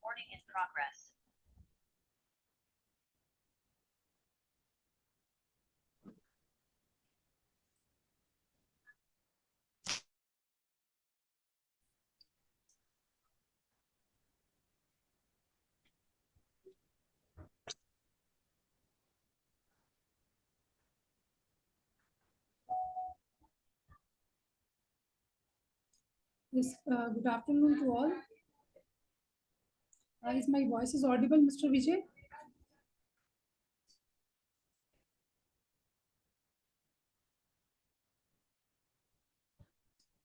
Recording in progress. Yes, good afternoon to all. Is my voice is audible, Mr. Vijay?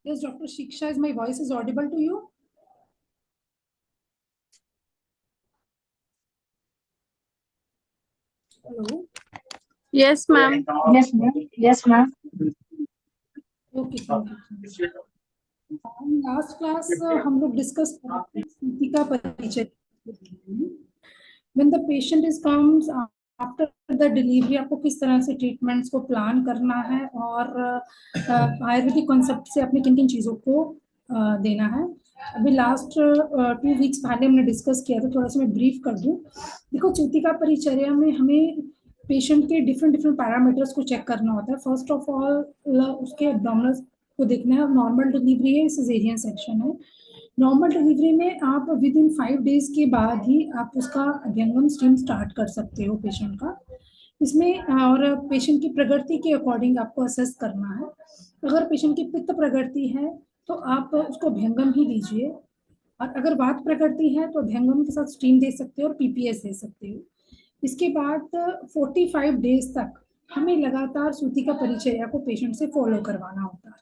Yes, Dr. Shiksha, is my voice is audible to you? Hello. Yes, ma'am. Yes, ma'am. Yes, ma'am. Okay, thank you. Last class हम लोग discuss करते स्थिति का परिचय. When the patient is comes after the delivery, आपको किस तरह से ट्रीटमेंट्स को प्लान करना है और आयुर्वेदिक कॉन्सेप्ट से अपने किन किन चीज़ों को देना है. अभी लास्ट 2 वीक्स पहले हमने डिस्कस किया था, थोड़ा सा मैं ब्रीफ कर दूं. देखो, चूतिका परिचर्या में हमें पेशेंट के डिफरेंट पैरामीटर्स को चेक करना होता है. फर्स्ट ऑफ ऑल उसके एब्डोमिनल को देखना है. नॉर्मल डिलीवरी है, सिजेरियन सेक्शन है. नॉर्मल डिलीवरी में आप विद इन 5 डेज के बाद ही आप उसका अभ्यंगम स्ट्रीम स्टार्ट कर सकते हो पेशेंट का. इसमें और पेशेंट की प्रगति के अकॉर्डिंग आपको असेस करना है. अगर पेशेंट की पित्त प्रगति है तो आप उसको अभ्यंगम ही दीजिए, और अगर वात प्रगति है तो अभ्यंगम के साथ स्टीम दे सकते हो और पीपीएस दे सकते हो. इसके बाद 45 डेज तक हमें लगातार सूतिका परिचर्या को पेशेंट से फॉलो करवाना होता है.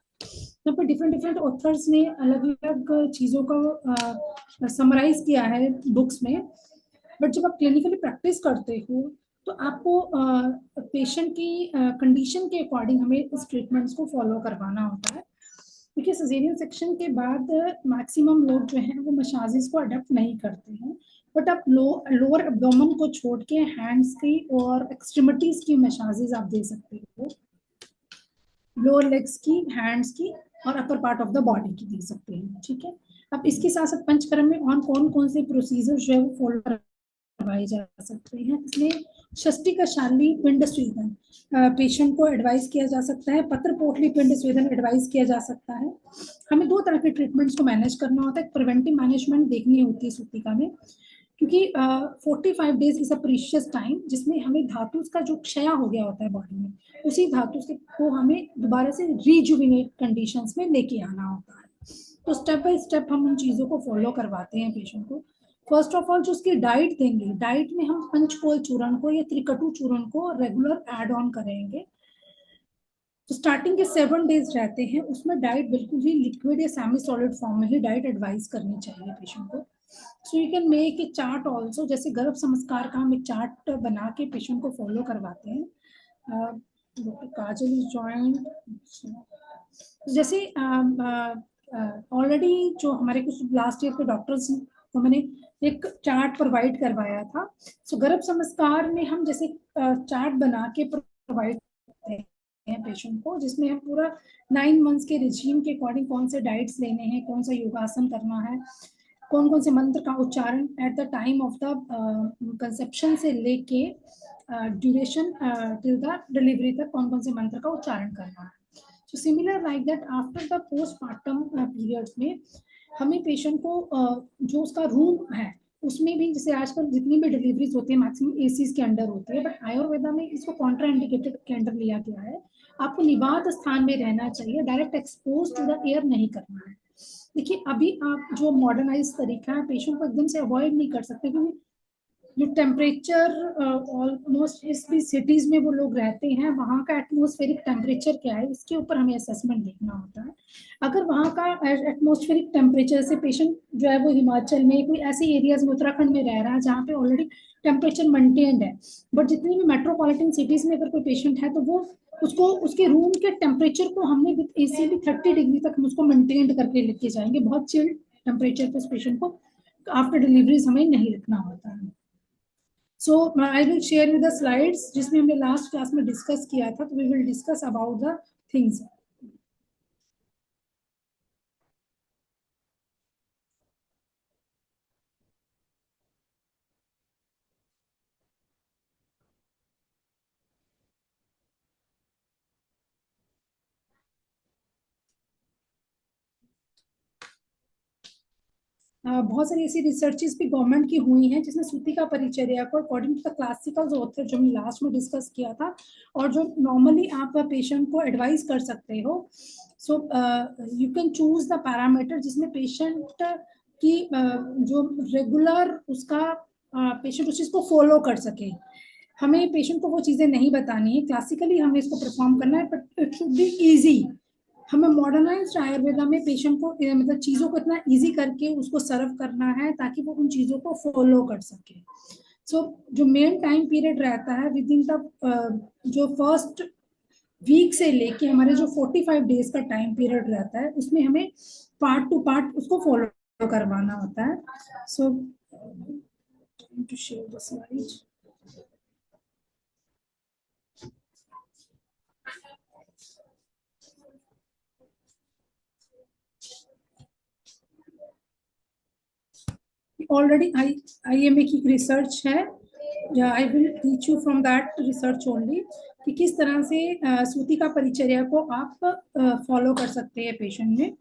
यहाँ पर डिफरेंट ऑथर्स ने अलग अलग चीज़ों का समराइज किया है बुक्स में, बट जब आप क्लिनिकली प्रैक्टिस करते हो तो आपको पेशेंट की कंडीशन के अकॉर्डिंग हमें इस ट्रीटमेंट्स को फॉलो करवाना होता है. देखिए, सिजेरियन सेक्शन के बाद मैक्सिमम लोग जो हैं वो मसाजेस को अडॉप्ट नहीं करते हैं, बट आप लोअर एब्डोमेन को छोड़ के हैंड्स की और एक्सट्रीमिटीज की मसाजेस आप दे सकते हो. लोअर लेग्स की, हैंड्स की और upper part of the body की दे सकते हैं. ठीक है. अब इसके साथ साथ पंचकर्म में और कौन से प्रोसीजर जो है वो फॉलो करवाए जा सकते हैं. इसमें षष्ठी का शाली पिंड स्वेदन पेशेंट को एडवाइस किया जा सकता है. पत्र पोटली पिंड स्वेदन एडवाइस किया जा सकता है. हमें 2 तरह के ट्रीटमेंट्स को मैनेज करना होता है. प्रिवेंटिव मैनेजमेंट देखनी होती है सूतिका में, क्योंकि 45 days is a precious time जिसमें हमें धातु का जो क्षय हो गया होता है बॉडी में, उसी धातु से को हमें दोबारा से रिजुविनेट कंडीशंस में लेके आना होता है. तो स्टेप बाय स्टेप हम उन चीज़ों को फॉलो करवाते हैं पेशेंट को. फर्स्ट ऑफ ऑल जो उसकी डाइट देंगे, डाइट में हम पंचकोल चूर्ण को या त्रिकटु चूर्ण को रेगुलर एड ऑन करेंगे. तो स्टार्टिंग के 7 डेज रहते हैं, उसमें डाइट बिल्कुल ही लिक्विड या सेमी सॉलिड फॉर्म में ही डाइट एडवाइस करनी चाहिए पेशेंट को. So you can make a chart also. जैसे गर्भ संस्कार का हम एक चार्ट बना के पेशेंट को फॉलो करवाते हैं. Doctor Kajal is joint. जैसे ऑलरेडी जो हमारे कुछ लास्ट ईयर के डॉक्टर्स को मैंने एक चार्ट प्रोवाइड करवाया था. सो गर्भ संस्कार में हम जैसे चार्ट बना के प्रोवाइड करते हैं पेशेंट को, जिसमें हम पूरा 9 मंथ्स के रिजीम के अकॉर्डिंग कौन से डाइट्स लेने हैं, कौन सा योगासन करना है, कौन से मंत्र का उच्चारण eight the time of the conception से लेके ड्यूरेशन टिल द डिलीवरी तक कौन से मंत्र का उच्चारण करना है. So similar like that after the postmortem periods में हमें पेशेंट को जो उसका रूम है उसमें भी, जैसे आजकल जितनी भी डिलीवरीज होती है मैक्सिमम एसीज के अंडर होती है, बट आयुर्वेदा में इसको कॉन्ट्राइंडिकेटेड के अंडर लिया गया है. आपको निवात स्थान में रहना चाहिए, direct expose to the air नहीं करना है. देखिए, अभी आप जो मॉडर्नाइज तरीका है, पेशेंट को एकदम से अवॉइड नहीं कर सकते, क्योंकि जो टेम्परेचर ऑलमोस्ट इस भी सिटीज में वो लोग रहते हैं, वहाँ का एटमोस्फेरिक टेम्परेचर क्या है इसके ऊपर हमें असेसमेंट देखना होता है. अगर वहाँ का एटमोस्फेरिक टेम्परेचर से पेशेंट जो है वो हिमाचल में कोई ऐसे एरियाज में, उत्तराखंड में रह रहा है जहाँ पे ऑलरेडी टेम्परेचर मेंटेन्ड है, बट जितनी भी मेट्रोपॉलिटन सिटीज में अगर कोई पेशेंट है तो वो उसको उसके रूम के टेम्परेचर को हमने विद एसी भी 30 डिग्री तक हम उसको मेंटेन करके लेके जाएंगे. बहुत चिल्ड टेम्परेचर पे उस पेशेंट को आफ्टर डिलीवरीज हमें नहीं रखना होता है. So I will share with the slides जिसमें हमने लास्ट क्लास में डिस्कस किया था. तो we will discuss about the things. बहुत सारी ऐसी रिसर्चेस भी गवर्नमेंट की हुई हैं जिसमें सूतिका परिचर्या को according to the classical author जो हमने लास्ट में डिस्कस किया था और जो नॉर्मली आप पेशेंट को एडवाइस कर सकते हो, so you can choose the parameter जिसमें पेशेंट की जो रेगुलर उसका पेशेंट उस चीज को फॉलो कर सके। हमें पेशेंट को वो चीजें नहीं बतानी है, क्लासिकली हमें इसको परफॉर्म करना है, but it should be easy. हमें मॉडर्नाइज्ड आयुर्वेदा में पेशेंट को मतलब चीजों को इतना इजी करके उसको सर्व करना है ताकि वो उन चीजों को फॉलो कर सके। सो जो मेन टाइम पीरियड रहता है विद इन द जो फर्स्ट वीक से लेके हमारे जो 45 डेज का टाइम पीरियड रहता है उसमें हमें पार्ट टू पार्ट उसको फॉलो करवाना होता है। So to share the slide. Already IMA की रिसर्च है, I will teach you from that research only कि किस तरह से सूतिका परिचर्या को आप फॉलो कर सकते हैं पेशेंट में।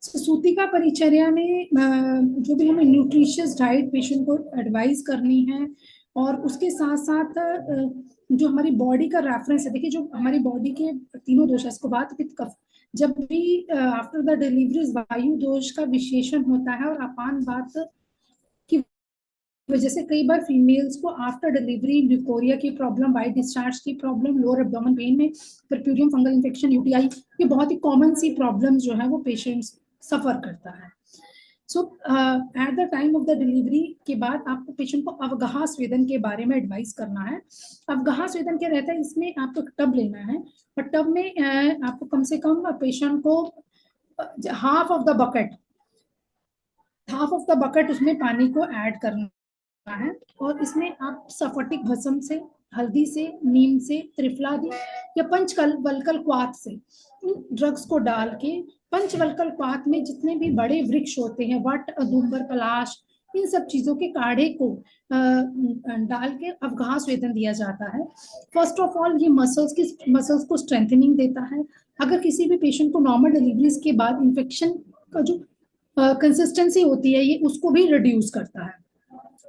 सूतिका परिचर्या में जो भी हमें न्यूट्रिशियस डाइट पेशेंट को एडवाइस करनी है और उसके साथ साथ जो हमारी बॉडी का रेफरेंस है, देखिए जो हमारी बॉडी के तीनों दोष है, इसको बात पित्त कफ, जब भी आफ्टर द डिलीवरी वायु दोष का विशेषण होता है और अपान वात की वजह से कई बार फीमेल्स को आफ्टर डिलीवरी ल्यूकोरिया की प्रॉब्लम, वाइट डिस्चार्ज की प्रॉब्लम, लोअर एब्डोमेन पेन में परप्यूरियम फंगल इन्फेक्शन, UTI, ये बहुत ही कॉमन सी प्रॉब्लम जो है वो पेशेंट्स सफर करता है। So at the time of the delivery के बाद आपको पेशेंट को अवगाह स्वेदन के बारे में एडवाइस करना है। अवगाह स्वेदन क्या रहता है, इसमें आपको टब लेना है और टब में आपको कम से कम पेशेंट को हाफ ऑफ द बकेट उसमें पानी को ऐड करना है और इसमें आप सफटिक भस्म से, हल्दी से, नीम से, त्रिफलादि या पंचवल्कल क्वाथ से ड्रग्स को डाल के, पंचवल्कल क्वाथ में जितने भी बड़े वृक्ष होते हैं, वट, अदुम्बर, पलाश, इन सब चीजों के काढ़े को डाल के अवगाह स्वेदन दिया जाता है। फर्स्ट ऑफ ऑल ये मसल्स को स्ट्रेंथनिंग देता है। अगर किसी भी पेशेंट को नॉर्मल डिलीवरीज के बाद इन्फेक्शन का जो कंसिस्टेंसी होती है ये उसको भी रिड्यूस करता है।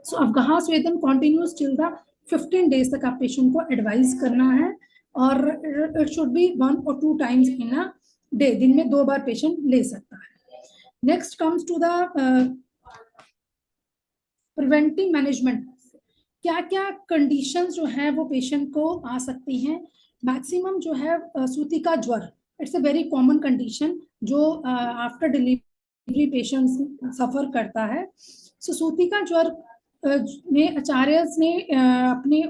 सो अवगाह स्वेदन कॉन्टिन्यूस टिल द 15 डेज तक आप पेशेंट को एडवाइस करना है और it should be 1 or 2 times in a day, दिन में 2 बार पेशेंट ले सकता है। Next comes to the preventive management. क्या क्या कंडीशंस जो है वो पेशेंट को आ सकती हैं। मैक्सिमम जो है सूतिका ज्वर, it's a very common condition जो आफ्टर डिलीवरी पेशेंट सफर करता है। सो सूतिका ज्वर में आचार्यस ने अपने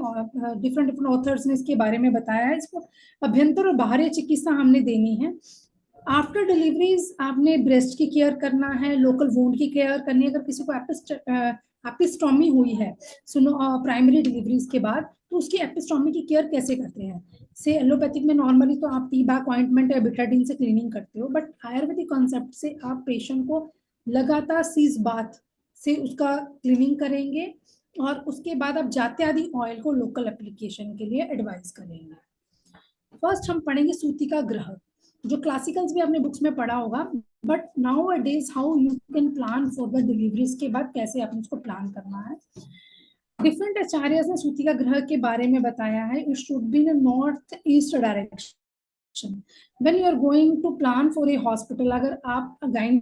डिफरेंट ऑथर्स ने इसके बारे में बताया है। इसको अभ्यंतर और बाहरी चिकित्सा हमने देनी है। आफ्टर डिलीवरीज आपने ब्रेस्ट की केयर करना है, लोकल वुंड की केयर करनी है। अगर किसी को एपिस्टोमी हुई है प्राइमरी डिलीवरीज के बाद, तो उसकी एपिस्टोमी की केयर कैसे करते हैं। से एलोपैथिक में नॉर्मली तो आप टी बैक ऑइंटमेंट या बिटाडीन से क्लीनिंग करते हो, बट आयुर्वेदिक कॉन्सेप्ट से आप पेशेंट को लगातार सीज बाथ से उसका क्लीनिंग करेंगे और उसके बाद आप जात्यादि ऑयल को लोकल एप्लीकेशन के लिए एडवाइस करेंगे। फर्स्ट हम पढ़ेंगे सूतिका ग्रह, जो क्लासिकल्स भी आपने बुक्स में पढ़ा होगा, but now a days how you can plan for the deliveries के बाद कैसे आपने उसको प्लान करना है। डिफरेंट आचार्यस ने सूतिका ग्रह के बारे में बताया है। It should be in north east direction when you are going to plan for a hospital. अगर आप गाइन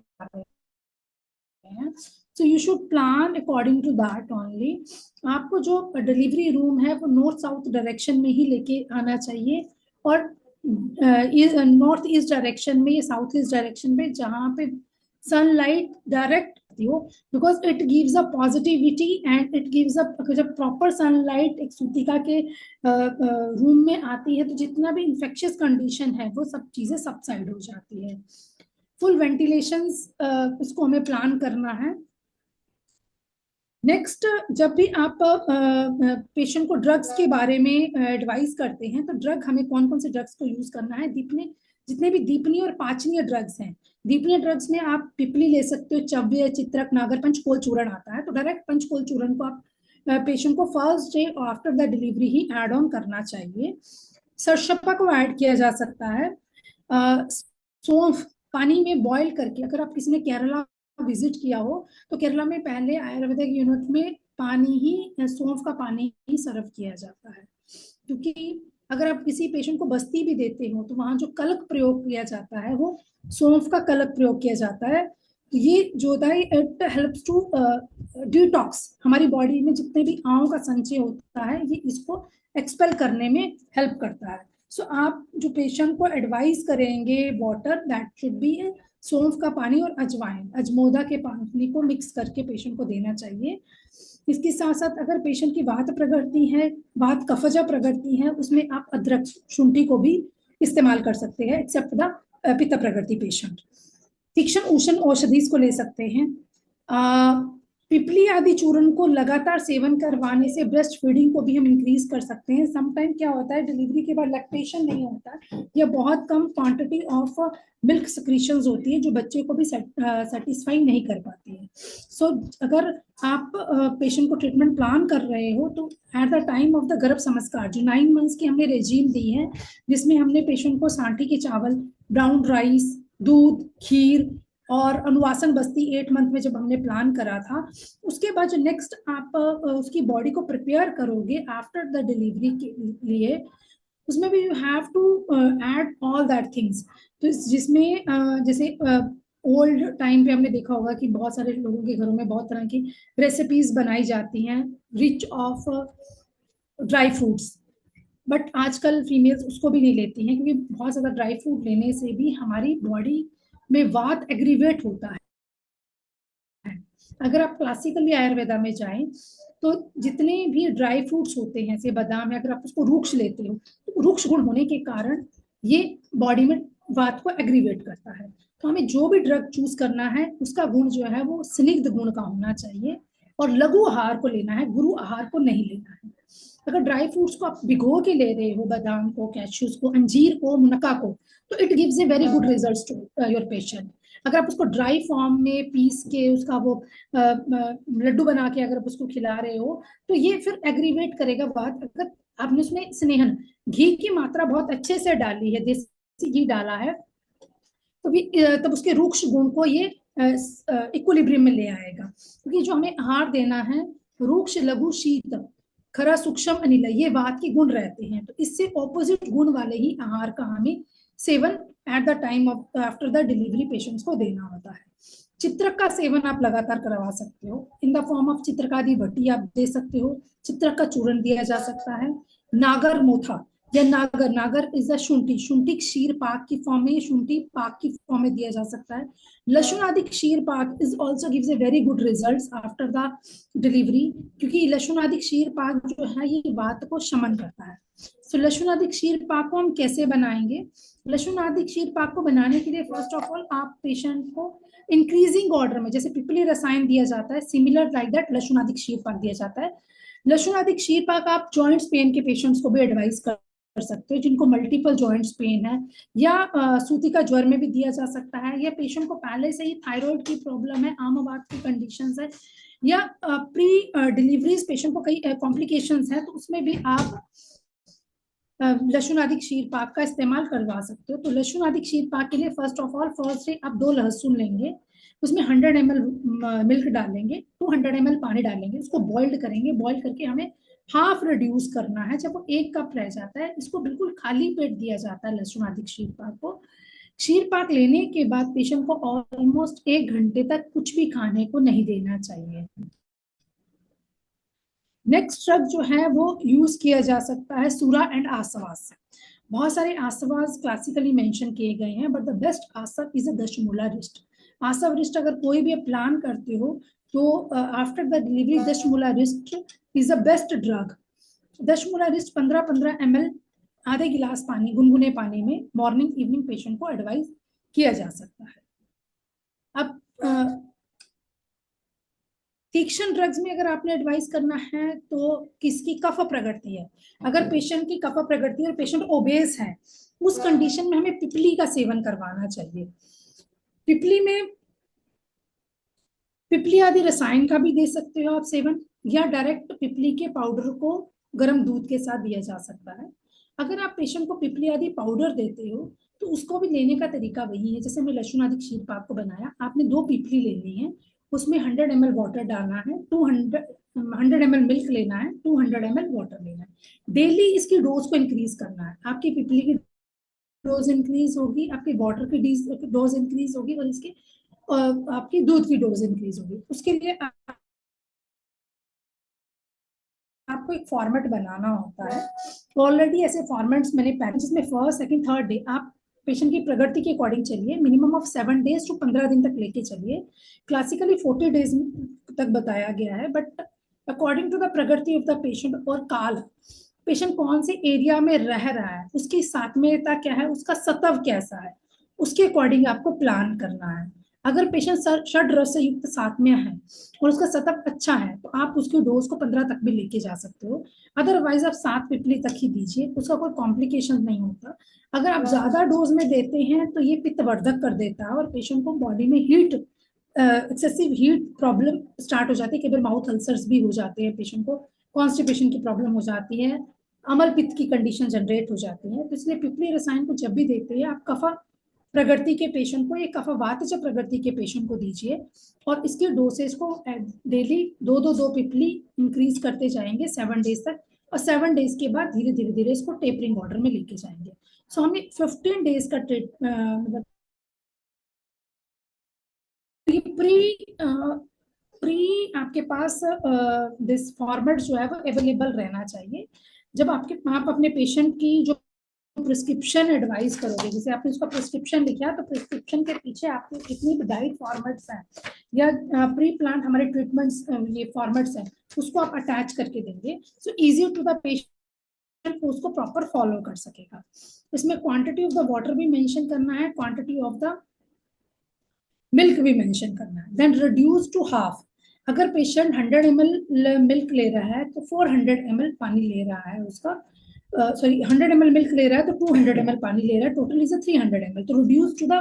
so you should plan according to that only। आपको जो डिलीवरी रूम है वो नॉर्थ साउथ डायरेक्शन में ही लेके आना चाहिए और नॉर्थ ईस्ट डायरेक्शन में या साउथ ईस्ट डायरेक्शन में जहाँ पे सनलाइट डायरेक्ट हो, because it gives a positivity and it gives a, जब प्रॉपर सनलाइट एक सूतिका के रूम में आती है तो जितना भी इंफेक्शियस कंडीशन है वो सब चीजें सबसाइड हो जाती है। फुल वेंटिलेशन इसको हमें प्लान करना है। नेक्स्ट, जब भी आप पेशेंट को ड्रग्स के बारे में एडवाइस करते हैं तो ड्रग हमें कौन कौन से ड्रग्स को यूज करना है। जितने भी दीपनीय और पाचनीय ड्रग्स हैं, दीपनीय ड्रग्स में आप पिपली ले सकते हो, चव्य, चित्रक, नागर, पंचकोल चूर्ण आता है तो डायरेक्ट पंचकोल चूर्ण को आप पेशेंट को first day after the delivery ही एड ऑन करना चाहिए। सरसप्पा को ऐड किया जा सकता है। सौंफ पानी में बॉईल करके, अगर आप किसी ने केरला विजिट किया हो तो केरला में पहले आयुर्वेदिक यूनिट में पानी ही, सौंफ का पानी ही सर्व किया जाता है, क्योंकि अगर आप किसी पेशेंट को बस्ती भी देते हो तो वहां जो कलक प्रयोग किया जाता है वो सौंफ का कलक प्रयोग किया जाता है। तो ये जो होता है इट हेल्प्स टू डिटॉक्स, हमारी बॉडी में जितने भी आंवों का संचय होता है ये इसको एक्सपेल करने में हेल्प करता है। सो आप जो पेशेंट को एडवाइस करेंगे वाटर दैट शुड बी सौंफ का पानी और अजवाइन, अजमोदा के पानी को मिक्स करके पेशेंट को देना चाहिए। इसके साथ साथ अगर पेशेंट की वात प्रकृति है, वात कफजा प्रकृति है, उसमें आप अदरक शुंठी को भी इस्तेमाल कर सकते हैं, एक्सेप्ट द पित्त प्रकृति पेशेंट। तीक्ष्ण उष्ण औषधि को ले सकते हैं। पिपली आदि चूर्ण को लगातार सेवन करवाने से ब्रेस्ट फीडिंग को भी हम इंक्रीज कर सकते हैं। समटाइम क्या होता है डिलीवरी के बाद लैक्टेशन नहीं होता या बहुत कम क्वांटिटी ऑफ मिल्क सिक्रीशंस होती है जो बच्चे को भी सेटिस्फाई नहीं कर पाती है। सो अगर आप पेशेंट को ट्रीटमेंट प्लान कर रहे हो तो eight the time of the गर्भ संस्कार जो 9 मंथ्स की हमने रेजीम दी है, जिसमें हमने पेशेंट को सांठी के चावल, ब्राउन राइस, दूध, खीर और अनुवासन बस्ती 8 मंथ में जब हमने प्लान करा था, उसके बाद जो नेक्स्ट आप उसकी बॉडी को प्रिपेयर करोगे आफ्टर द डिलीवरी के लिए, उसमें भी you have to add all that things. तो जिसमें जैसे ओल्ड टाइम पे हमने देखा होगा कि बहुत सारे लोगों के घरों में बहुत तरह की रेसिपीज बनाई जाती हैं rich of dry fruits, but आजकल फीमेल्स उसको भी नहीं लेती हैं क्योंकि बहुत ज़्यादा ड्राई फ्रूट लेने से भी हमारी बॉडी में वात एग्रीवेट होता है। अगर आप क्लासिकली आयुर्वेदा में जाएं तो जितने भी ड्राई फ्रूट्स होते हैं जैसे बादाम है, अगर आप उसको रूक्ष लेते हो तो रूक्ष गुण होने के कारण ये बॉडी में वात को एग्रीवेट करता है। तो हमें जो भी ड्रग चूज करना है उसका गुण जो है वो स्निग्ध गुण का होना चाहिए और लघु आहार को लेना है, गुरु आहार को नहीं लेना है। अगर ड्राई फ्रूट्स को आप भिगो के ले रहे हो, बादाम को, कैश्यूज को, अंजीर को, मुनक्का को, तो it gives a very good results to your patient. अगर आप उसको ड्राई फॉर्म में पीस के उसका वो लड्डू बना के अगर आप उसको खिला रहे हो तो ये फिर एग्रीवेट करेगा बात। अगर आपने उसमें स्नेहन घी की मात्रा बहुत अच्छे से डाली है, देसी घी डाला है, तो भी तब उसके रूक्ष गुण को ये इक्विलिब्रियम में ले आएगा। क्योंकि जो हमें आहार देना है रूक्ष, लघु, शीत, खरा, सूक्ष्म, अनिल, ये वात के गुण रहते हैं, तो इससे ऑपोजिट गुण वाले ही आहार का हमें seven eight the time of after the delivery patients को देना होता है। चित्रक का सेवन आप लगातार करवा सकते हो इन द फॉर्म ऑफ चित्रकादि भट्टी आप दे सकते हो, चित्रक का चूर्ण दिया जा सकता है, नागर मोथा या नागर, नागर इज अ शुंठी, शुंठी क्षीर पाक की फॉर्म में, शुंठी पाक की फॉर्म में दिया जा सकता है। लहसुन आदि क्षीर पाक is also gives a very good results after the delivery, क्योंकि लहसुन आदि क्षीर पाक जो है ये वात को शमन करता है। तो लहसुन आदि क्षीर पाक को हम कैसे बनाएंगे? लहसुन आदि क्षीर पाक को बनाने के लिए फर्स्ट ऑफ ऑल आप पेशेंट को इंक्रीजिंग ऑर्डर में, जैसे पिपली रसायन दिया जाता है, सिमिलर लाइक दैट लहसुन आदि क्षीर पाक दिया जाता है। लहसुन आदि क्षीर पाक आप जॉइंट्स पेन के पेशेंट्स को भी एडवाइस कर सकते हो जिनको मल्टीपल जॉइंट्स पेन है, या सूती का ज्वर में भी दिया जा सकता है, या पेशेंट को पहले से ही थायराइड की प्रॉब्लम है, आमवात की कंडीशंस है, या प्री डिलीवरीज पेशेंट को कई कॉम्प्लिकेशंस है, तो उसमें भी आप लहसुन आदि क्षीर पाक का इस्तेमाल करवा सकते हो। तो लहसुन आदि क्षीर पाक के लिए first of all first day आप 2 लहसुन लेंगे, उसमें 100 ml मिल्क डालेंगे, 200 ml पानी डालेंगे, उसको बॉइल्ड करेंगे। बॉइल करके हमें हाफ रिड्यूस करना है, जब वो 1 कप रह जाता है इसको बिल्कुल खाली पेट दिया जाता है लहसुन आदि क्षीर पाक को। क्षीर पाक लेने के बाद पेशेंट को ऑलमोस्ट 1 घंटे तक कुछ भी खाने को नहीं देना चाहिए। नेक्स्ट ड्रग जो है वो यूज किया जा सकता है सूरा एंड आसवास। बहुत सारे आसवास क्लासिकली मेंशन किए गए हैं, but the best asava is a Dashamoolarishta. Asava arishta अगर कोई भी प्लान करते हो तो after the delivery Dashamoolarishta is the best drug. Dashamoolarishta 15-15 ml आधे गिलास पानी, गुनगुने पानी में मॉर्निंग इवनिंग पेशेंट को एडवाइस किया जा सकता है। अब तीक्ष्ण ड्रग्स में अगर आपने एडवाइस करना है तो किसकी कफ प्रकृति है, अगर पेशेंट की कफ प्रकृति और पेशेंट ओबेस है उस कंडीशन में हमें पिपली का सेवन करवाना चाहिए। पिपली में पिपली आदि रसायन का भी दे सकते हो आप सेवन, या डायरेक्ट पिपली के पाउडर को गर्म दूध के साथ दिया जा सकता है। अगर आप पेशेंट को पिपली आदि पाउडर देते हो तो उसको भी लेने का तरीका वही है, जैसे हमने लहसुन आदि शीट पाक को बनाया, आपने 2 पिपली लेनी है, उसमें 100 ml वाटर डालना है, 100 ml मिल्क लेना है, 200 ml वाटर लेना है। डेली इसकी डोज को इंक्रीज करना है, आपकी पिपली की डोज इंक्रीज होगी, आपके वाटर की डोज इंक्रीज होगी, और इसके आपकी दूध की डोज इंक्रीज होगी। उसके लिए आपको एक फॉर्मेट बनाना होता है। ऑलरेडी ऐसे फॉर्मेट्स मैंने पहले, जिसमें फर्स्ट सेकंड थर्ड डे आप पेशेंट की प्रगति के अकॉर्डिंग चलिए, मिनिमम ऑफ 7 days to 15 दिन तक लेके चलिए। क्लासिकली 40 days तक बताया गया है, बट अकॉर्डिंग टू द प्रगति ऑफ द पेशेंट और काल, पेशेंट कौन से एरिया में रह रहा है, उसकी सात्म्यता क्या है, उसका सतव कैसा है, उसके अकॉर्डिंग आपको प्लान करना है। अगर पेशेंट षड रस से युक्त सात्म्य है और उसका सतप अच्छा है तो आप उसकी डोज को 15 तक भी लेके जा सकते हो। अदरवाइज आप 7 पिपली तक ही दीजिए, उसका कोई कॉम्प्लिकेशन नहीं होता। अगर आप ज्यादा डोज में देते हैं तो ये पित्तवर्धक कर देता है और पेशेंट को बॉडी में heat, excessive heat problem start हो जाती है, कई बार माउथ अल्सर्स भी हो जाते हैं, पेशेंट को कॉन्स्टिपेशन की प्रॉब्लम हो जाती है, अमल पित्त की कंडीशन जनरेट हो जाती है। तो इसलिए पिपली रसायन को जब भी देते हैं आप कफा प्रगति के पेशेंट को, एक कफवात प्रगति के पेशेंट को दीजिए, और इसके डोसेज को डेली 2 पिपली इंक्रीज करते जाएंगे 7 days तक, और 7 days के बाद धीरे धीरे धीरे इसको टेपरिंग ऑर्डर में लेके जाएंगे। सो हमें 15 days का मतलब प्री आपके पास दिस फॉर्मेट जो है वो अवेलेबल रहना चाहिए। जब आप अपने पेशेंट की जो प्रिस्क्रिप्शन एडवाइस करोगे, जैसे आपने उसका प्रिस्क्रिप्शन लिखा तो प्रिस्क्रिप्शन के पीछे आपके कितनी डाइट फॉर्मेट्स हैं या प्री प्लान हमारे ट्रीटमेंट्स ये फॉर्मेट्स हैं, उसको आप अटैच करके देंगे, so easy to the patient को उसको प्रॉपर फॉलो कर सकेगा। इसमें क्वांटिटी ऑफ द वाटर भी मेंशन करना है, क्वांटिटी ऑफ द मिल्क भी मेंशन करना है। देन रिड्यूस टू हाफ, अगर पेशेंट 100 ml मिल्क ले रहा है तो 400 ml पानी ले रहा है उसका, सॉरी 100 ml मिल्क ले रहा है तो 200 ml पानी ले रहा है, टोटल इज 300 ml, तो रिड्यूस टू द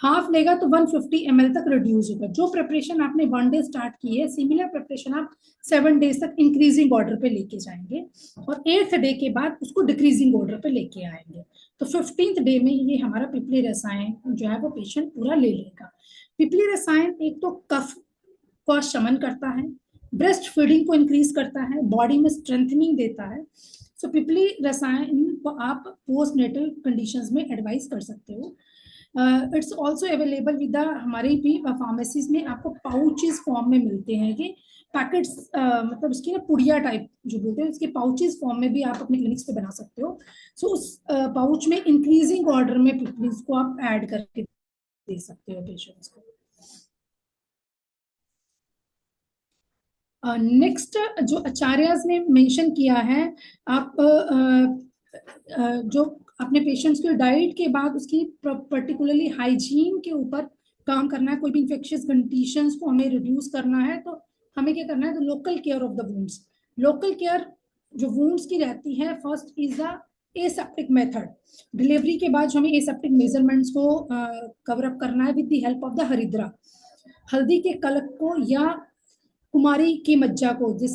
हाफ लेगा तो 150 ml तक रिड्यूस होगा। जो प्रिपरेशन आपने 1 day स्टार्ट की है, सिमिलर प्रिपरेशन आप 7 days तक इंक्रीजिंग ऑर्डर पे लेके जाएंगे, और 8th डे के बाद उसको डिक्रीजिंग ऑर्डर पे लेके आएंगे। तो 15th डे में ये हमारा पिपली रसायन जो है वो पेशेंट पूरा ले लेगा। पिपली रसायन एक तो कफ को शमन करता है, ब्रेस्ट फीडिंग को इंक्रीज करता है, बॉडी में स्ट्रेंथनिंग देता है। सो पिपली रसायन को आप पोस्ट नेटल कंडीशंस में एडवाइस कर सकते हो। इट्स ऑल्सो अवेलेबल विद हमारी भी फार्मेसीज में आपको पाउचेस फॉर्म में मिलते हैं, कि पैकेट्स मतलब इसकी ना पुड़िया टाइप जो बोलते हैं, इसके पाउचेस फॉर्म में भी आप अपने क्लिनिक्स पे बना सकते हो। सो उस पाउच में इंक्रीजिंग ऑर्डर में पिपलीज को आप ऐड करके दे सकते हो पेशेंट्स को। नेक्स्ट जो आचार्यस ने मेंशन किया है, आप जो अपने पेशेंट्स की डाइट के बाद उसकी पर्टिकुलरली हाइजीन के ऊपर काम करना है। कोई भी इंफेक्शियस कंडीशंस को हमें रिड्यूस करना है तो हमें क्या करना है, तो local care of the wounds, local care जो वुंड्स की रहती है, first is the aseptic method. Delivery के बाद जो हमें एसेप्टिक मेजरमेंट्स को कवर अप करना है with the help of the हरिद्रा, हल्दी के कलक को या कुमारी की मज्जा को, जिस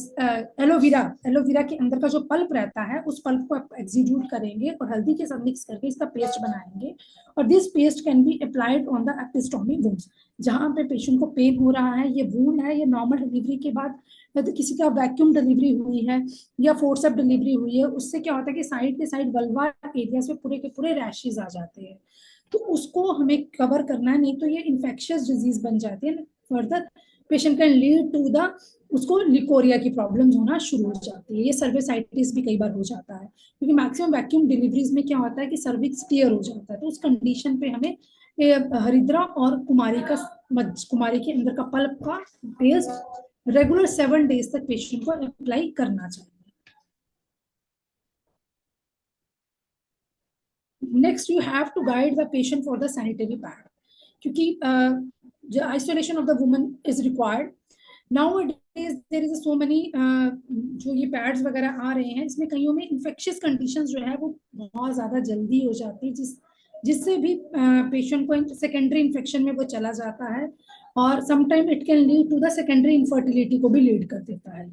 एलोवेरा के अंदर का जो पल्प रहता है उस पल्प को आप एग्जीक्यूट करेंगे और हल्दी के साथ मिक्स करके इसका पेस्ट बनाएंगे, और this paste can be applied on the episiotomy wounds. जहां पे पेशेंट को पेन हो रहा है, ये वुंड है, ये नॉर्मल डिलीवरी के बाद तो किसी का वैक्यूम डिलीवरी हुई है या फोर्सेप डिलीवरी हुई है, उससे क्या होता है कि साइड के साइड वल्वा एरिया से पूरे के पूरे रैशेज आ जाते हैं, तो उसको हमें कवर करना है, नहीं तो ये इन्फेक्शियस डिजीज बन जाती है। Further patient can lead to the, उसको लिकोरिया की प्रॉब्लम्स होना शुरू हो जाती है, ये सर्विसाइटिस भी कई बार हो जाता है, क्योंकि मैक्सिमम वैक्यूम डिलीवरीज में क्या होता है कि सर्विक्स टियर हो जाता है। तो उस कंडीशन पे हमें हरिद्रा और कुमारी के अंदर का पल्प का पेस्ट रेगुलर 7 days तक पेशेंट को अप्लाई करना चाहिए। Next you have to guide the patient for the sanitary pad, क्योंकि the isolation of the woman is required. Nowadays there is so many जो ये पैड्स वगैरह आ रहे हैं, इसमें कईयों में इन्फेक्शियस कंडीशंस जो है वो बहुत ज़्यादा जल्दी हो जाती है, जिससे भी पेशेंट को सेकेंडरी इन्फेक्शन में वो चला जाता है, और sometime it can lead to the secondary infertility को भी लीड कर देता है।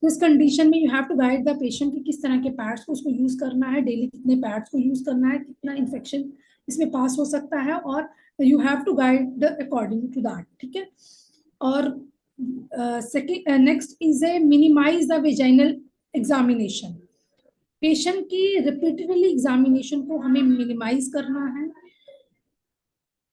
तो इस कंडीशन में you have to guide the patient कि किस तरह के पैड्स को उसको यूज करना है, डेली कितने पैड्स को यूज करना है, कितना इन्फेक्शन इसमें पास हो सकता है, और you have to guide according to that, ठीक है। और second next is a minimize the vaginal examination. Patient की रिपीटेडली एग्जामिनेशन को हमें मिनिमाइज करना है।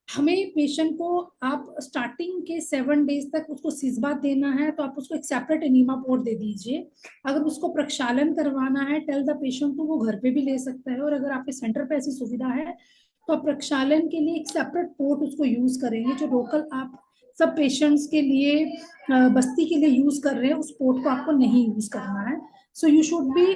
हमें पेशेंट को आप स्टार्टिंग के 7 डेज तक उसको सिस्बात देना है तो आप उसको एक सेपरेट एनीमा पोर्ट दे दीजिए। अगर उसको प्रक्षालन करवाना है टेल द पेशेंट तो वो घर पे भी ले सकता है, और अगर आपके सेंटर पे ऐसी सुविधा है तो आप प्रक्षालन के लिए एक सेपरेट पोर्ट उसको यूज करेंगे। जो लोकल आप सब पेशेंट्स के लिए बस्ती के लिए यूज कर रहे हैं उस पोर्ट को आपको नहीं यूज करना है। सो यू शुड बी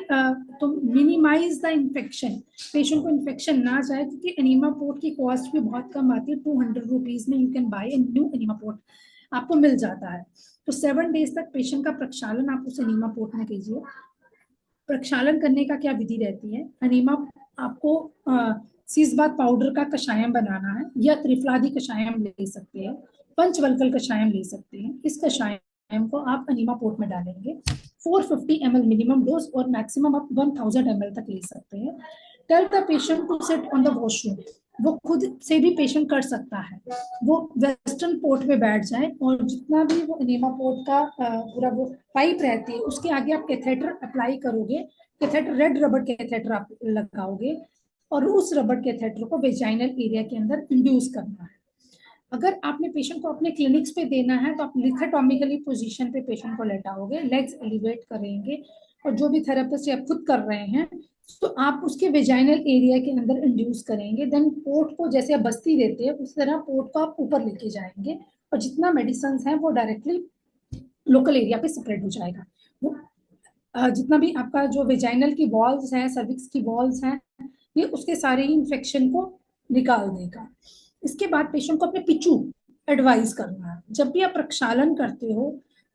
तो मिनिमाइज द इन्फेक्शन, पेशेंट को इन्फेक्शन ना जाए, क्योंकि एनीमा पोर्ट की कॉस्ट भी बहुत कम आती है। 200 रुपीज में you can buy a new enema port आपको मिल जाता है। तो 7 डेज तक पेशेंट का प्रक्षालन आप उस एनीमा पोर्ट में कीजिए। प्रक्षालन करने का क्या विधि रहती है, एनीमा आपको सीसबात पाउडर का कषायम बनाना है, या त्रिफलादी कषायम ले सकते हैं, पंचवल्कल कषायम ले सकते हैं। इस कषायम को आप एनीमा पोर्ट में डालेंगे। 450 ml मिनिमम डोज और मैक्सिमम आप 1000 ml तक ले सकते हैं। Tell the patient to sit on the washroom, वो खुद से भी पेशेंट कर सकता है, वो वेस्टर्न पोर्ट में बैठ जाए और जितना भी वो एनीमा पोर्ट का पूरा वो पाइप रहती है उसके आगे आप कैथेटर अप्लाई करोगे। कैथेटर रेड रबर कैथेटर आप लगाओगे और उस रबर कैथेटर को वेजाइनल एरिया के अंदर इंड्यूस करना है। अगर आपने पेशेंट को अपने क्लिनिक्स पे देना है तो आप लिथोटॉमिकली पोजीशन पे पेशेंट को लेटाओगे, लेग्स एलिवेट करेंगे, और जो भी थेरेपिस्ट आप खुद कर रहे हैं तो आप उसके वेजाइनल एरिया के अंदर इंड्यूस करेंगे। देन पोर्ट को जैसे आप बस्ती देते हैं उस तरह पोर्ट को आप ऊपर लेके जाएंगे और जितना मेडिसिन है वो डायरेक्टली लोकल एरिया पे स्प्रेड हो जाएगा। वो जितना भी आपका जो वेजाइनल की वॉल्स हैं, सर्विक्स की वॉल्स हैं, ये उसके सारे ही इन्फेक्शन को निकाल देगा। इसके बाद पेशेंट को अपने पिचू एडवाइस करना है। जब भी आप प्रक्षालन करते हो,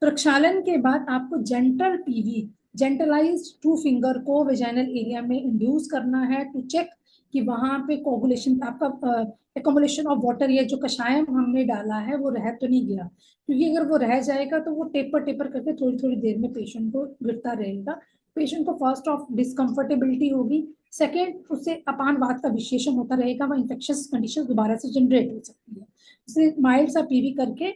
प्रक्षालन के बाद आपको जेंटल पीवी, जेंटलाइज्ड 2 फिंगर को वेजाइनल एरिया में इंड्यूस करना है टू चेक कि वहां पे कोगुलेशन आपका एकोमुलेशन ऑफ वाटर, ये जो कषायम हमने डाला है वो रह तो नहीं गया, क्योंकि अगर वो रह जाएगा तो वो टेपर टेपर करके थोड़ी थोड़ी देर में पेशेंट को गिरता रहेगा। पेशेंट को फर्स्ट ऑफ डिस्कम्फर्टेबिलिटी होगी, सेकेंड उससे अपानवात का विशेषण होता रहेगा, वह इन्फेक्शियस कंडीशन दोबारा से जनरेट हो सकती है। उसे माइल्ड सा पीवी करके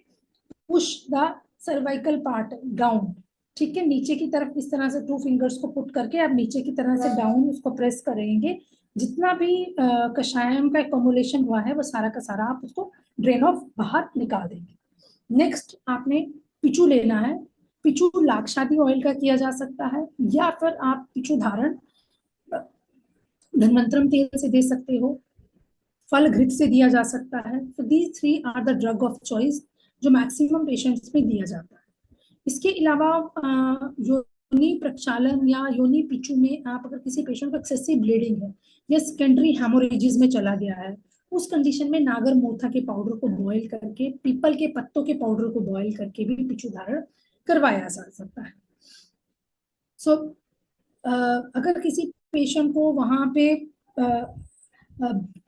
push the cervical part down, ठीक है, नीचे की तरफ इस तरह से 2 फिंगर्स को पुट करके आप नीचे की तरह से डाउन उसको प्रेस करेंगे। जितना भी कषायम का एक्युमुलेशन हुआ है वो सारा का सारा आप उसको ड्रेन ऑफ बाहर निकाल देंगे। नेक्स्ट आपने पिचू लेना है। पिचू लाक्षादी ऑयल का किया जा सकता है, या फिर आप पिचू धारण धन्वंतरम तेल से दे सकते हो, फल घृत से दिया जा सकता है। तो these 3 are the drug of choice जो मैक्सिमम पेशेंट्स में दिया जाता है। इसके अलावा योनि प्रक्षालन या योनि पिचू में आप अगर किसी पेशेंट को एक्सेसिव ब्लीडिंग है या सेकेंडरी हेमोरेजिस में चला गया है, उस कंडीशन में नागर मोथा के पाउडर को बॉईल करके, पीपल के पत्तों के पाउडर को बॉईल करके भी पिचू धारण करवाया जा सकता है। सो अगर किसी पेशेंट को वहां पे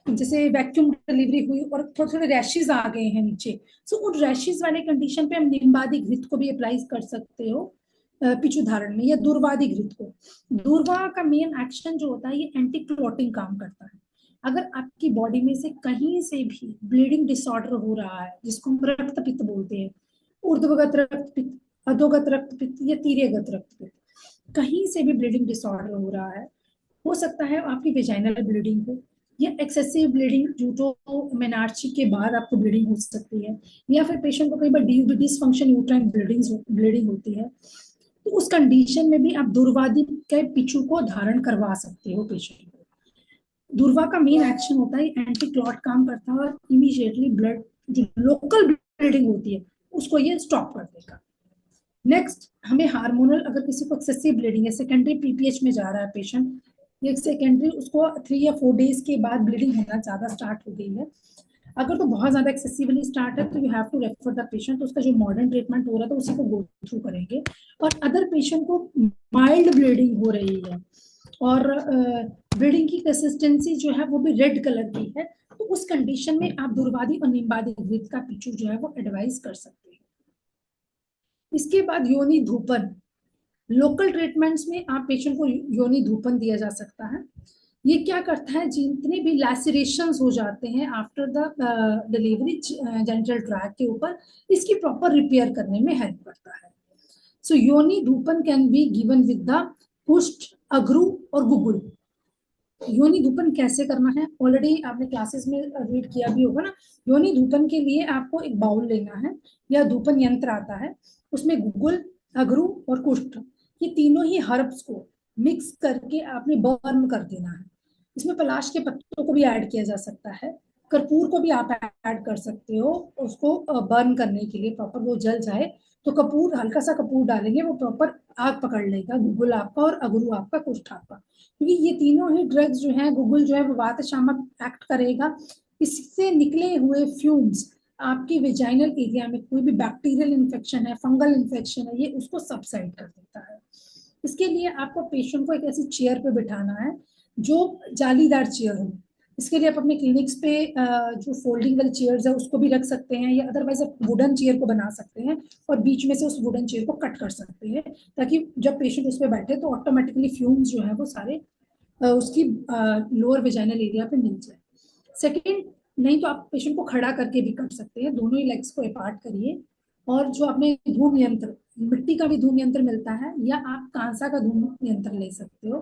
जैसे वैक्यूम डिलीवरी हुई और थोड़े थोड़े रैशेज आ गए हैं नीचे, सो उन रैशेज वाले कंडीशन पे हम निम्बादी घृत को भी अप्लाई कर सकते हो पिचू धारण में, या दूरवादी घृत को। दूरवा का मेन एक्शन जो होता है ये एंटी क्लॉटिंग काम करता है। अगर आपकी बॉडी में से कहीं से भी ब्लीडिंग डिसऑर्डर हो रहा है, जिसको हम रक्त पित्त बोलते हैं, ऊर्ध्वगत रक्त पित्त, अधोगत रक्त पित्त या तीर्यगत रक्त पित्त, कहीं से भी ब्लीडिंग डिसऑर्डर हो रहा है, हो सकता है आपकी वेजाइनल ब्लीडिंग हो, या एक्सेसिव ब्लीडिंग ड्यू टू मेनार्ची के बाद आपको ब्लीडिंग हो सकती है, या फिर पेशेंट को कई बार डिसफंक्शन यूट्राइन ब्लीडिंग होती है। तो उस कंडीशन में भी आप दूरवादी के पिचू को धारण करवा सकते हो पेशेंट को। दूरवा का मेन एक्शन होता है एंटी क्लॉट काम करता है और इमीडिएटली ब्लड जो लोकल ब्लीडिंग होती है उसको ये स्टॉप कर देगा। नेक्स्ट हमें हार्मोनल, अगर किसी को एक्सेसिव ब्लीडिंग है, सेकेंडरी पीपीएच में जा रहा है पेशेंट, ये सेकेंडरी उसको 3 या 4 डेज के बाद ब्लीडिंग होना ज्यादा स्टार्ट हो गई है, अगर तो बहुत ज्यादा एक्सेसिवली स्टार्ट है तो you have to refer the patient, तो उसका जो मॉडर्न ट्रीटमेंट हो रहा है तो उसी को गो थ्रू करेंगे। और अदर पेशेंट को माइल्ड ब्लीडिंग हो रही है और ब्लीडिंग की कंसिस्टेंसी जो है वो भी रेड कलर की है, तो उस कंडीशन में आप दूरवादी और निम्बादी घृत का पिचू जो है वो एडवाइस कर सकते हैं। इसके बाद योनि धूपन, लोकल ट्रीटमेंट्स में आप पेशेंट को योनि धूपन दिया जा सकता है। ये क्या करता है, जितने भी लैसरेशंस हो जाते हैं after the delivery genital tract के ऊपर, इसकी प्रॉपर रिपेयर करने में हेल्प करता है। So yoni dhoopan can be given with the kushtha, agaru और गुगुल। योनि धूपन कैसे करना है ऑलरेडी आपने क्लासेस में रीड किया भी होगा ना। योनि धूपन के लिए आपको एक बाउल लेना है या धूपन यंत्र आता है, उसमें गुगुल, अगरू और कुष्ठ, ये तीनों ही हर्ब्स को मिक्स करके आपने बर्न कर देना है। इसमें पलाश के पत्तों को भी ऐड किया जा सकता है, कर्पूर को भी आप ऐड कर सकते हो उसको बर्न करने के लिए, प्रॉपर वो जल जाए तो कपूर, हल्का सा कपूर डालेंगे, वो प्रॉपर आग पकड़ लेगा, गुगुल आपका और अगरू आपका, कुष्ठ आपका। क्योंकि ये तीनों ही ड्रग्स जो है, गुगुल जो है वो वात शामक एक्ट करेगा, इससे निकले हुए फ्यूम्स आपकी वेजाइनल एरिया में कोई भी बैक्टीरियल इन्फेक्शन है, फंगल इन्फेक्शन है, ये उसको सबसाइड कर देता है। इसके लिए आपको पेशेंट को एक ऐसी चेयर पे बिठाना है जो जालीदार चेयर हो। इसके लिए आप अपने क्लिनिक्स पे जो फोल्डिंग वाली चेयर्स है उसको भी रख सकते हैं, या अदरवाइज आप वुडन चेयर को बना सकते हैं और बीच में से उस वुडन चेयर को कट कर सकते हैं, ताकि जब पेशेंट उस पर बैठे तो ऑटोमेटिकली फ्यूम्स जो है वो सारे उसकी लोअर वेजाइनल एरिया पे मिल जाए। सेकेंड, नहीं तो आप पेशेंट को खड़ा करके भी कर सकते हैं, दोनों ही लेग्स को अपार्ट करिए, और जो आपने धूम यंत्र, मिट्टी का भी धूम यंत्र मिलता है या आप कांसा का धूम यंत्र ले सकते हो।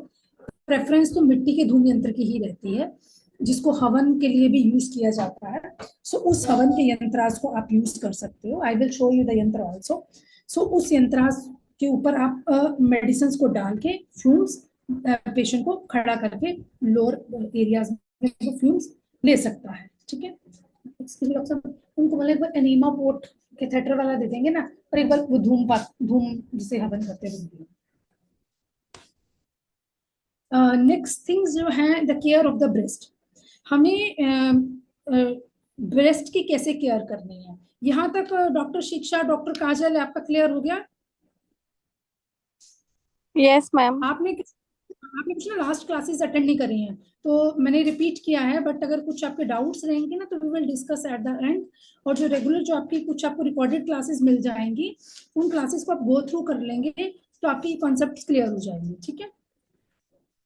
प्रेफरेंस तो मिट्टी के धूम यंत्र की ही रहती है, जिसको हवन के लिए भी यूज किया जाता है। सो उस हवन के यंत्रास को आप यूज कर सकते हो। I will show you the यंत्र ऑल्सो। सो उस यंत्रास के ऊपर आप मेडिसिन को डाल के फ्यूम्स, पेशेंट को खड़ा करके लोअर एरियाज में फ्यूम्स ले सकता है। ठीक है, उनको मतलब एक बार एनीमा पोर्ट कैथेटर वाला दे देंगे ना, और एक बार वो धूम जिसे हवन करते हैं। नेक्स्ट थिंग्स जो है, the care of the breast. हमें ब्रेस्ट की कैसे केयर करनी है, यहाँ तक डॉक्टर शिक्षा, डॉक्टर काजल, आपका क्लियर हो गया? Yes ma'am. आपने कुछ ना लास्ट क्लासेस अटेंड नहीं करी हैं तो मैंने रिपीट किया है, बट अगर कुछ आपके डाउट्स रहेंगे ना तो we will discuss at the end. और जो रेगुलर जो आपकी कुछ आपको रिकॉर्डेड क्लासेस मिल जाएंगी, उन क्लासेस को आप गो थ्रू कर लेंगे तो आपकी कॉन्सेप्ट क्लियर हो जाएंगे। ठीक है,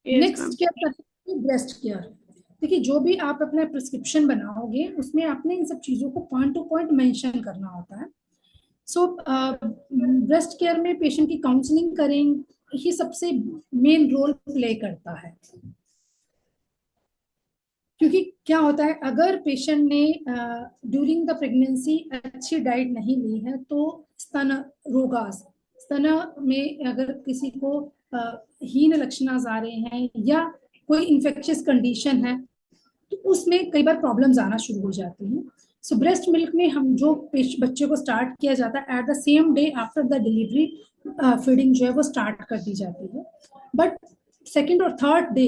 नेक्स्ट क्या ब्रेस्ट केयर। देखिए, जो भी आप अपना प्रिस्क्रिप्शन बनाओगे उसमें आपने इन सब चीजों को पॉइंट टू पॉइंट मेंशन करना होता है। सो ब्रेस्ट केयर में पेशेंट की काउंसलिंग करें, ही सबसे मेन रोल प्ले करता है। क्योंकि क्या होता है, अगर पेशेंट ने ड्यूरिंग द प्रेगनेंसी अच्छी डाइट नहीं ली है तो स्तन रोगास, स्तन में अगर किसी को हीन लक्षण आ रहे हैं या कोई इन्फेक्शियस कंडीशन है तो उसमें कई बार प्रॉब्लम्स आना शुरू हो जाती हैं। सो ब्रेस्ट मिल्क में हम जो बच्चे को स्टार्ट किया जाता है at the same day after the delivery, feeding जो है वो स्टार्ट कर दी जाती है। बट सेकेंड और थर्ड डे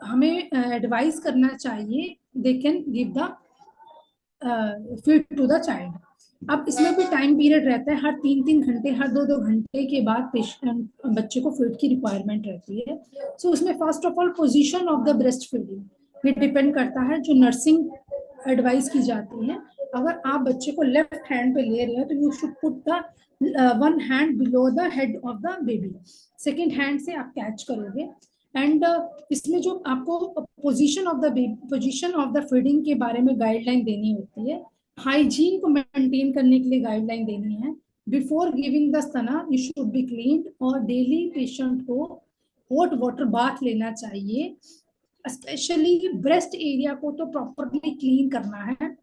हमें एडवाइस करना चाहिए they can give the feed to the child. अब इसमें भी टाइम पीरियड रहता है, हर 3-3 घंटे, हर 2-2 घंटे के बाद पेशेंट बच्चे को फीड की रिक्वायरमेंट रहती है। सो उसमें first of all position of the breast feeding ये डिपेंड करता है, जो नर्सिंग एडवाइस की जाती है। अगर आप बच्चे को लेफ्ट हैंड पे ले रहे हो तो you should put the one hand below the head of the baby, second hand से आप कैच करोगे। एंड इसमें जो आपको पोजीशन ऑफ द फीडिंग के बारे में गाइडलाइन देनी होती है, हाइजीन को मेंटेन करने के लिए गाइडलाइन देनी है। Before giving the Sana you should be cleaned, और डेली पेशेंट को हॉट वाटर बाथ लेना चाहिए। स्पेशली ब्रेस्ट एरिया को तो प्रॉपरली क्लीन करना है।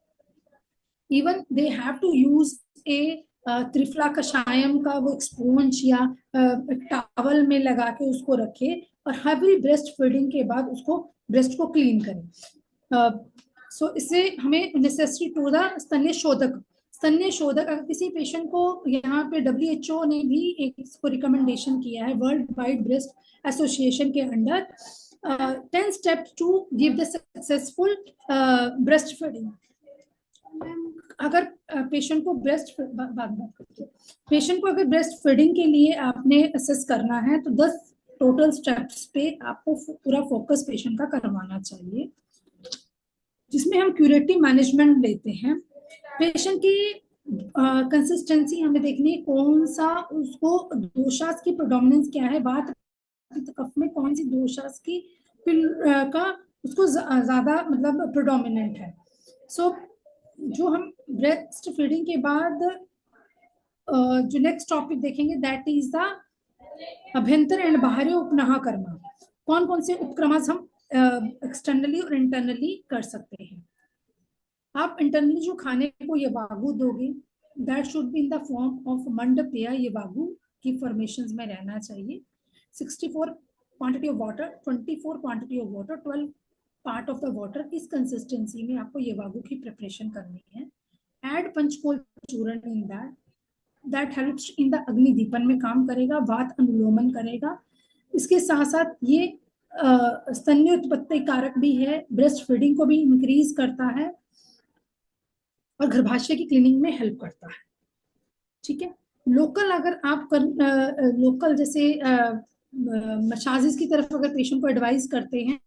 Even they have to use a triphala kashayam का वो स्पॉन्ज या टॉवल में लगा के उसको रखे और हर ब्रेस्ट फीडिंग के बाद उसको ब्रेस्ट को क्लीन करें। सो इससे हमें नेसेसरी टू द स्तन्य शोधक, अगर किसी पेशेंट को यहाँ पे WHO ने भी एक इसको रिकमेंडेशन किया है, वर्ल्ड वाइड ब्रेस्ट एसोसिएशन के under, 10 steps to give the successful breast feeding। अगर पेशेंट को अगर ब्रेस्ट फीडिंग के लिए आपने असेस करना है तो 10 टोटल स्टेप्स पे आपको पूरा फोकस पेशेंट का करवाना चाहिए, जिसमें हम क्यूरेटिव मैनेजमेंट लेते हैं। पेशेंट की कंसिस्टेंसी हमें देखनी है, कौन सा उसको दोषास की प्रोडोमिनेंस क्या है, बात कफ में कौन सी दोषास की का उसको ज्यादा मतलब प्रोडोमिनेंट है। सो जो हम ब्रेस्ट फीडिंग के बाद जो नेक्स्ट टॉपिक देखेंगे दैट इज द अभ्यंतर एंड बाहरी उपनाह कर्म। कौन कौन से उपक्रम हम एक्सटर्नली और इंटरनली कर सकते हैं। आप इंटरनली जो खाने को ये वागु दोगे that should be in the form of mandapeya, ये वागु की फॉर्मेशंस में रहना चाहिए। 64 quantity of water, 24 quantity of water, 12 part of the water, इस कंसिस्टेंसी में आपको ये वागु की प्रिपरेशन करनी है। Add panchakola churna in that helps in the agnideepan में काम करेगा, वात अनुलोमन करेगा। इसके साथ साथ ये स्तन्य उत्पत्ति कारक भी है, ब्रेस्ट फीडिंग को भी इंक्रीज करता है और गर्भाशय की क्लीनिंग में हेल्प करता है। ठीक है, लोकल अगर आप लोकल जैसे मसाजेस की तरफ अगर पेशेंट को एडवाइस करते हैं